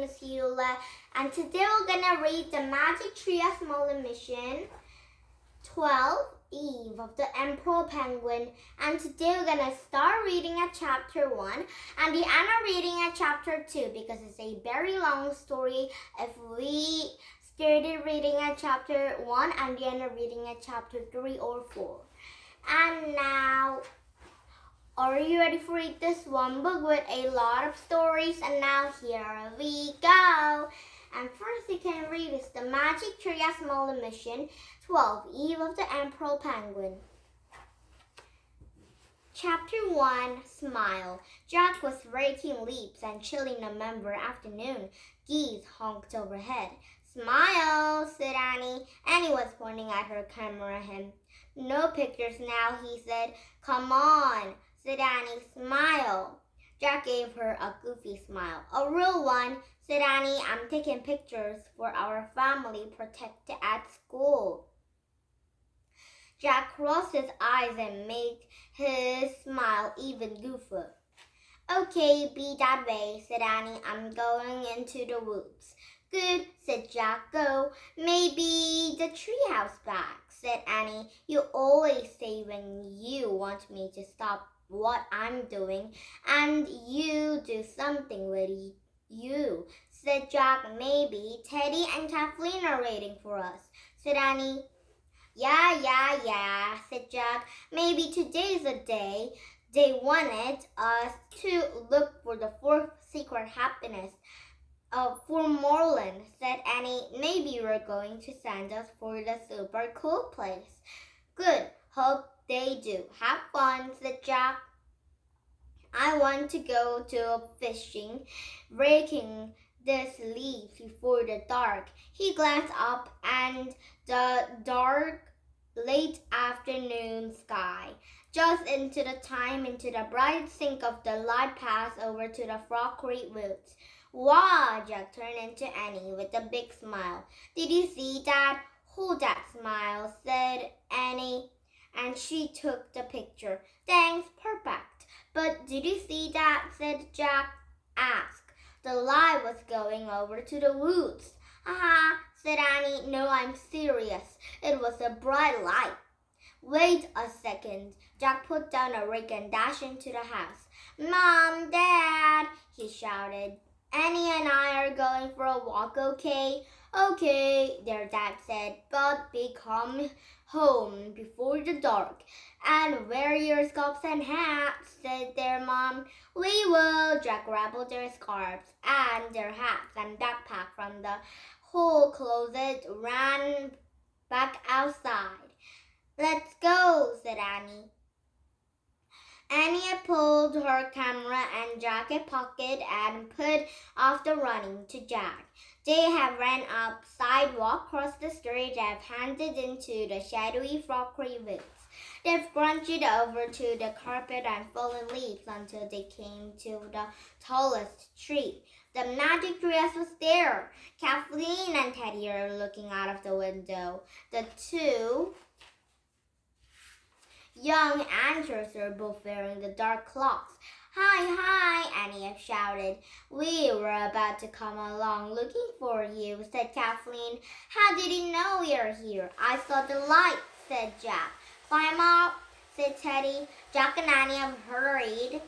is Hula, and today we're gonna read the Magic Tree of Merlin Mission 12, Eve of the Emperor Penguin. And today we're gonna start reading at chapter 1 and the end of reading at chapter 2 because it's a very long story. If we started reading at chapter 1 and the end of reading at chapter 3 or 4. And now, are you ready to read this one book with a lot of stories? And now here we go. And first you can read is The Magic Tree of Merlin Mission 12, Eve of the Emperor Penguin. Chapter 1, Smile. Jack was raking leaves and chilling November afternoon. Geese honked overhead. Smile, said Annie. Annie was pointing at her camera at him. No pictures now, he said. Come on, said Annie. Smile. Jack gave her a goofy smile. A real one, said Annie. I'm taking pictures for our family protected at school. Jack crossed his eyes and made his smile even goofier. Okay, be that way, said Annie. I'm going into the woods. Good, said Jack. Go. Maybe the treehouse back, said Annie. You always say when you want me to stop what I'm doing, and you do something with you, said Jack. Maybe Teddy and Kathleen are waiting for us, said Annie. Yeah, said Jack. Maybe today's the day they wanted us to look for the fourth secret happiness for Merlin, said Annie. Maybe you're going to send us for the super cool place. Good. Hope they do. Have fun, said Jack. I want to go to fishing, raking this leaf before the dark. He glanced up and the dark late afternoon sky. Just into the bright sink of the light passed over to the Frog Creek woods. Wow, Jack turned into Annie with a big smile. Did you see that? Hold that smile, said Annie, and she took the picture. Thanks, perfect. But did you see that? Said Jack. Ask. The light was going over to the woods. Haha, said Annie. No, I'm serious. It was a bright light. Wait a second. Jack put down a rake and dashed into the house. Mom, Dad, he shouted. Annie and I are going for a walk, okay? Okay, their dad said, but be come home before the dark. And wear your scarves and hats, said their mom. We will. Jack grabbed their scarves and their hats and backpack from the whole closet, ran back outside. Let's go, said Annie. Annie pulled her camera and jacket pocket and put off the running to Jack. They have ran up sidewalk, crossed the street, and handed into the shadowy Frog Creek woods. They've crunched over to the carpet and fallen leaves until they came to the tallest tree. The magic dress was there. Kathleen and Teddy are looking out of the window. The two young anchors are both wearing the dark cloaks. Hi, Annie shouted. We were about to come along looking for you, said Kathleen. How did you know we are here? I saw the light, said Jack. Climb up, said Teddy. Jack and Annie hurried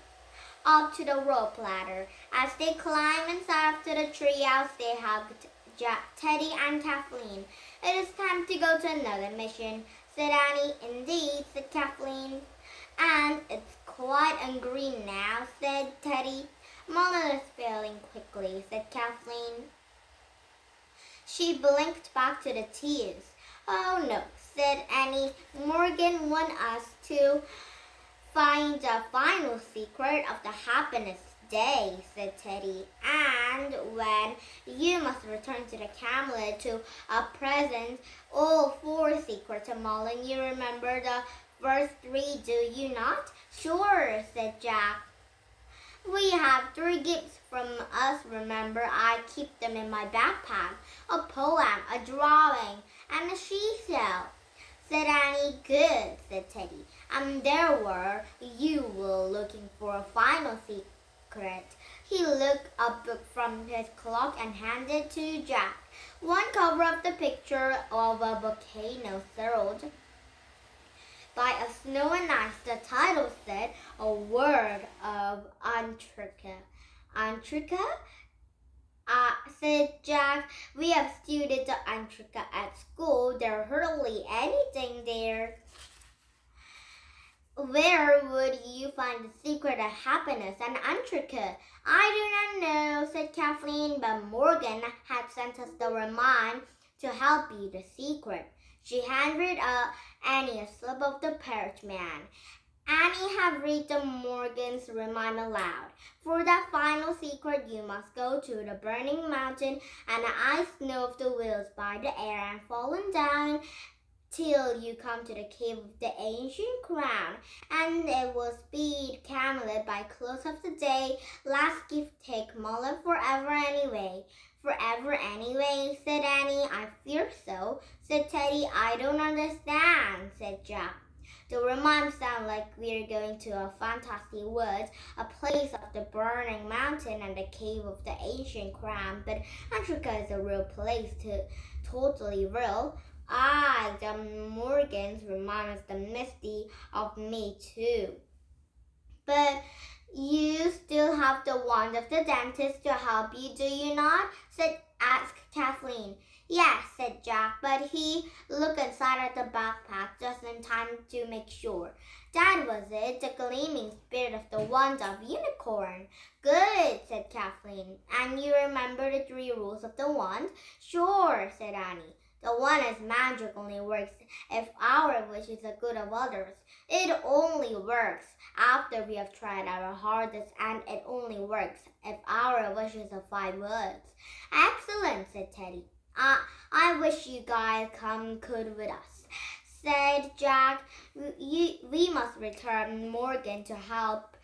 up to the rope ladder. As they climbed inside to the treehouse, they hugged Jack, Teddy, and Kathleen. It is time to go to another mission, said Annie. Indeed, said Kathleen. And it's quite green now, said Teddy. Merlin is failing quickly, said Kathleen. She blinked back to the tears. Oh no, said Annie. Morgan wants us to find the final secret of the happiness day, said Teddy. And when you must return to the Camelot to present all four secrets of Merlin, you remember the first three, do you not? Sure, said Jack. We have 3 gifts from us, remember. I keep them in my backpack. A poem, a drawing, and a seashell, said Annie. Good, said Teddy. And there were you were looking for a final secret. He looked a book from his clock and handed it to Jack. One cover of the picture of a volcano surrounded by a snow and ice. The title said, A Word of Antarctica. Antarctica? Said Jack. We have studied the Antarctica at school. There's hardly anything there. Where would you find the secret of happiness in Antarctica? I do not know, said Kathleen, but Morgan had sent us the remind to help you the secret. She handed Annie a slip of the parchment. Annie had read the Morgan's remind aloud. For that final secret, you must go to the burning mountain and the ice snow of the wheels by the air and fallen down till you come to the cave of the ancient crown, and it will speed Camelot by close of the day. Last gift take Merlin forever anyway. Forever anyway, said Annie. I fear so, said Teddy. I don't understand, said Jack. The rhyme sound like we're going to a fantasy woods, a place of the burning mountain and the cave of the ancient crown, but Antarctica is a real place, totally real. The Morgans remind us the misty of me too. But you still have the wand of the dentist to help you, do you not? Asked Kathleen. Yes, said Jack, but he looked inside at the backpack just in time to make sure. That was it, the gleaming spirit of the wand of unicorn. Good, said Kathleen. And you remember the 3 rules of the wand? Sure, said Annie. The one is magic only works if our wish is the good of others. It only works after we have tried our hardest, and it only works if our wish is the 5 words. Excellent, said Teddy. I wish you guys could with us, said Jack. We must return Morgan to help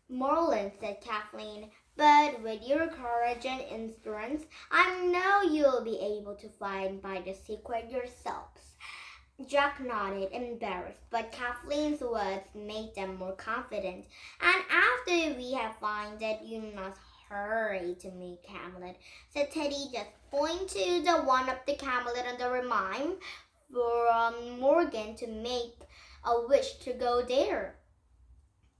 Merlin, said Kathleen. But with your courage and endurance, I know you'll be able to find by the secret yourselves. Jack nodded, embarrassed, but Kathleen's words made them more confident. And after we have found it, you must hurry to meet Camelot, said Teddy. Just point to the one of the Camelot and the remind for Morgan to make a wish to go there.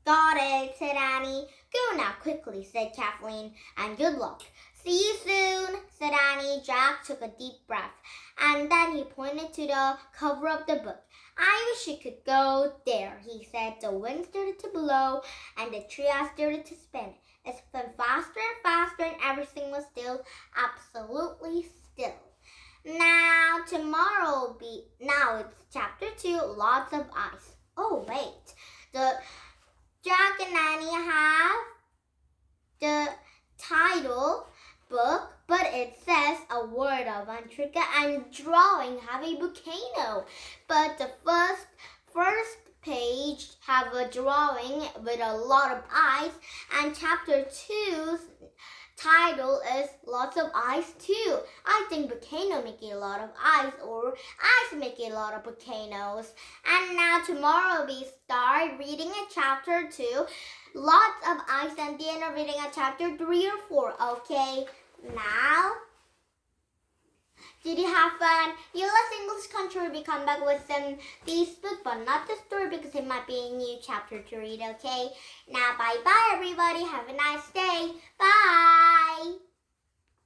Got it, said Annie. Go now quickly, said Kathleen, and good luck. See you soon, said Annie. Jack took a deep breath, and then he pointed to the cover of the book. I wish you could go there, he said. The wind started to blow, and the tree started to spin. It spun faster and faster, and everything was still, absolutely still. Now it's chapter 2, Lots of Ice. Oh, wait. Jack and Annie have the title book, but it says A Word of Antarctica and drawing have a volcano. But the first page have a drawing with a lot of ice, and chapter 2's title is Lots of Ice too. I think volcano making a lot of ice, or ice making a lot of volcanoes. And now tomorrow we start reading a chapter 2, Lots of Ice, and then reading a chapter 3 or 4. Okay, now did you have fun? You listen English Country. We come back with some this book, but not the story because it might be a new chapter to read. Okay, now bye bye everybody. Have a nice day. Bye.